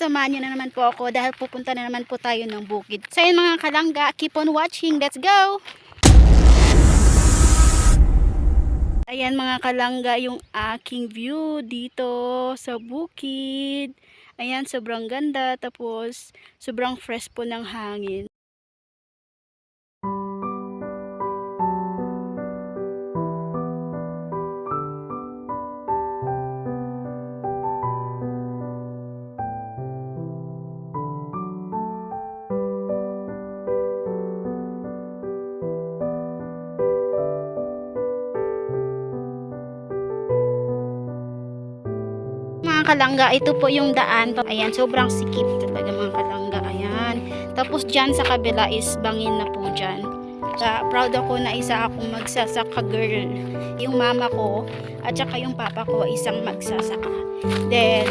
samahan niyo na naman po ako dahil pupunta na naman po tayo ng bukid. So yun mga kalangga, keep on watching. Let's go! Ayan mga kalangga, yung aking view dito sa bukid. Ayan, sobrang ganda. Tapos, sobrang fresh po ng hangin. Mga kalangga, ito po yung daan. Ayan, sobrang sikip talaga mga kalangga. Ayan. Tapos dyan sa kabila is bangin na po dyan. Proud ako na isa akong magsasaka girl. Yung mama ko at saka yung papa ko isang magsasaka. Then,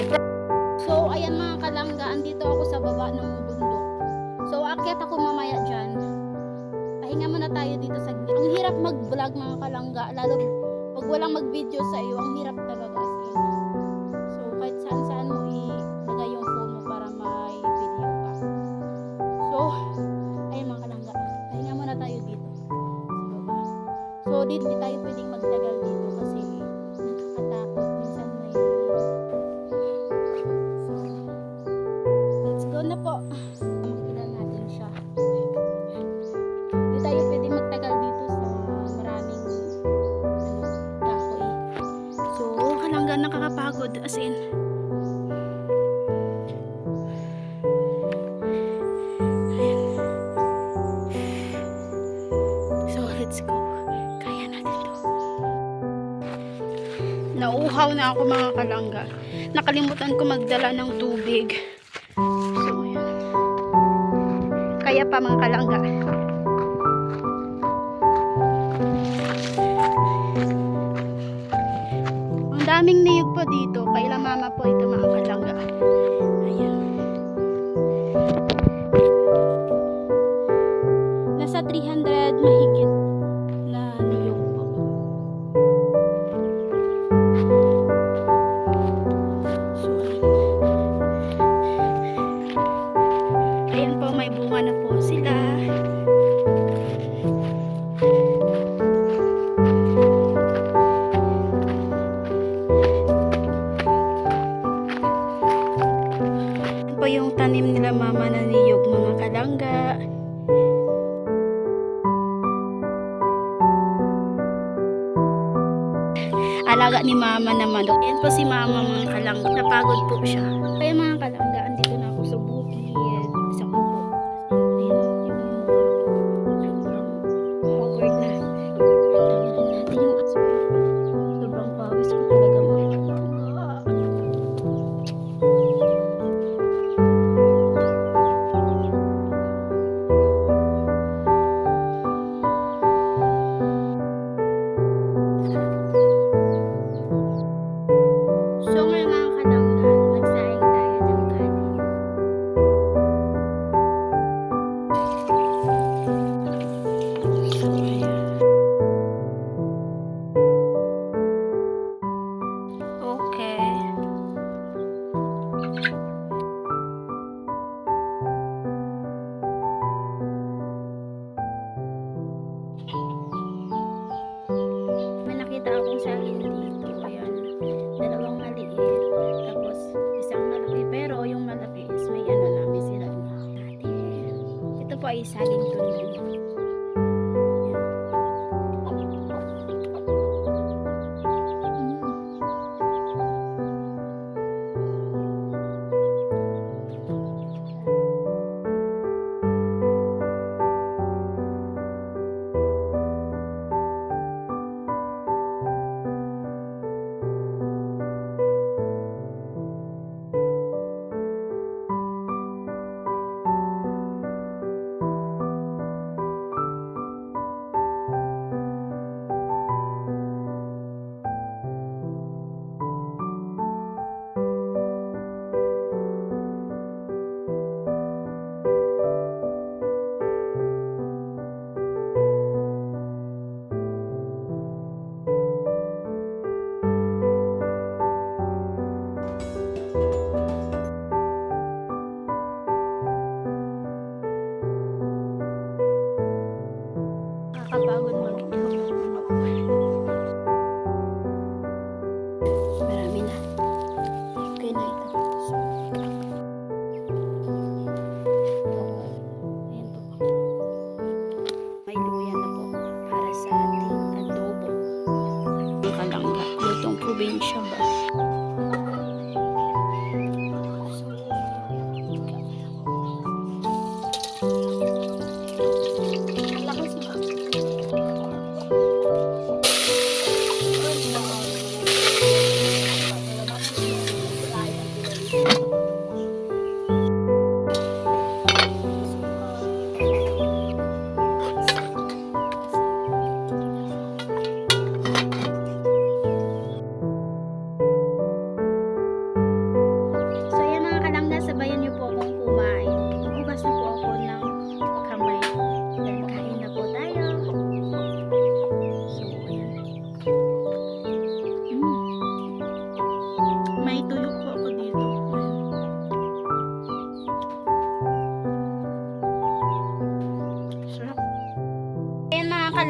so ayan mga kalangga, andito ako sa baba ng bundok. So aakyat ako mamaya dyan. Pahinga muna tayo dito sa... Ang hirap mag-vlog mga kalangga. Lalo pag walang mag-video sa iyo, ang hirap talaga. Kahit saan mo ilagay yung phone mo para may video ka. So, ayun mga kalangga, pahinga muna tayo dito sa baba. So, hindi tayo pwedeng magtagal dito kasi nakakatakot. Minsan may... So, let's go na po. Makikita natin siya. Hindi tayo pwedeng magtagal dito sa maraming kahoy. So, kalangga, nakakapagod as in. Nauuhaw na ako mga kalangga. Nakalimutan ko magdala ng tubig. So, ayan. Kaya pa mga kalangga. Ang daming niyog po dito. Kaila mama po ito mga kalangga. Ayan. Nasa 300 mahigit na niyog po. Ayan po, may bunga na po sila. Ayan po yung tanim nila mama na niyog mga kalangga. Alaga ni mama naman. Ayan po si mama mga kalangga. Napagod po siya. Kaya mga kalangga, andito na ako sa bukid. Sa kubo. Ayan yung mukha ko. Sobrang haggard na. Tanggalin natin yung aswang. Sobrang pawis ko talaga mga kalangga. So ngayon mga kalangga, magsaing tayo ng kanin. Okay. May nakita akong saging dito. Ayan. Dalawang maliit. Tapos isang malaki. Pero yung malaki is may ano na, may sira na. Ito po ay saging tuloy.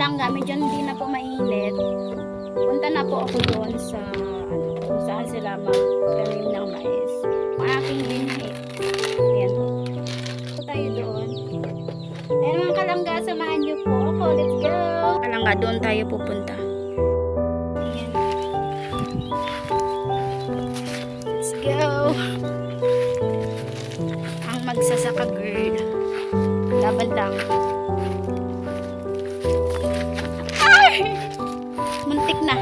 kalangga, medyo hindi na po mainit. Punta na po ako doon sa kung saan sila magtanim ng mais. Ang aking binhi. Ayan po. So, tayo doon. Ayan mga kalangga, samahan niyo po ako. Let's go! Kalangga, doon tayo pupunta. Ayan. Let's go! Ang magsasaka girl. Laban lang. Ay! Muntik na.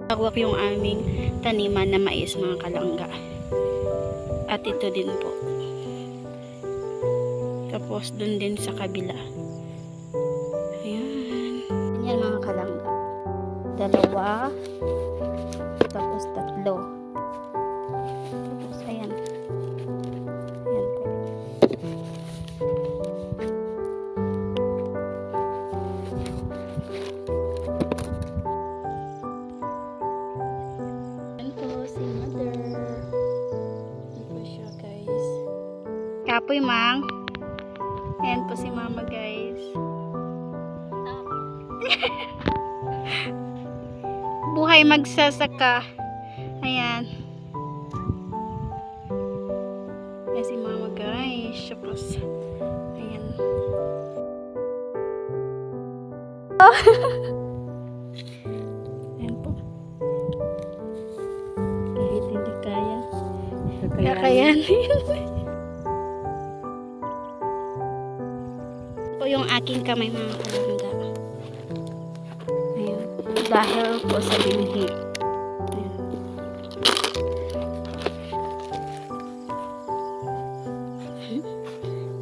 Tagwak yung aming taniman na mais mga kalangga. At ito din po. Tapos dun din sa kabila. Ayan. Ayan mga kalangga. 2. Tapos 3. Tapos ayan. Ayan po. Ayan po si mother. Ayan po siya guys. Kapoy mang. Ayan po si mama guys. Buhay magsasaka. Ayan. Ayan si mama guys. Tapos ayan. Ayan po. Kahit hindi kaya. Kakayanin. Po yung aking kamay mga kalangga. Ayan. Dahil po sa binhi. Ayan.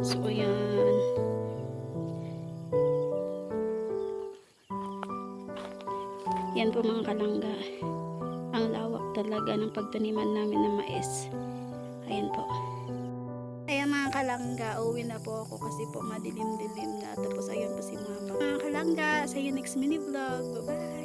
So ayan. Yan po mga kalangga. Ang lawak talaga ng pagtaniman namin ng mais. Ayan po. Kaya mga kalangga, uwi na po ako kasi po madilim-dilim na. Tapos ayun po si mama. Mga kalangga, sa next mini vlog. Bye-bye!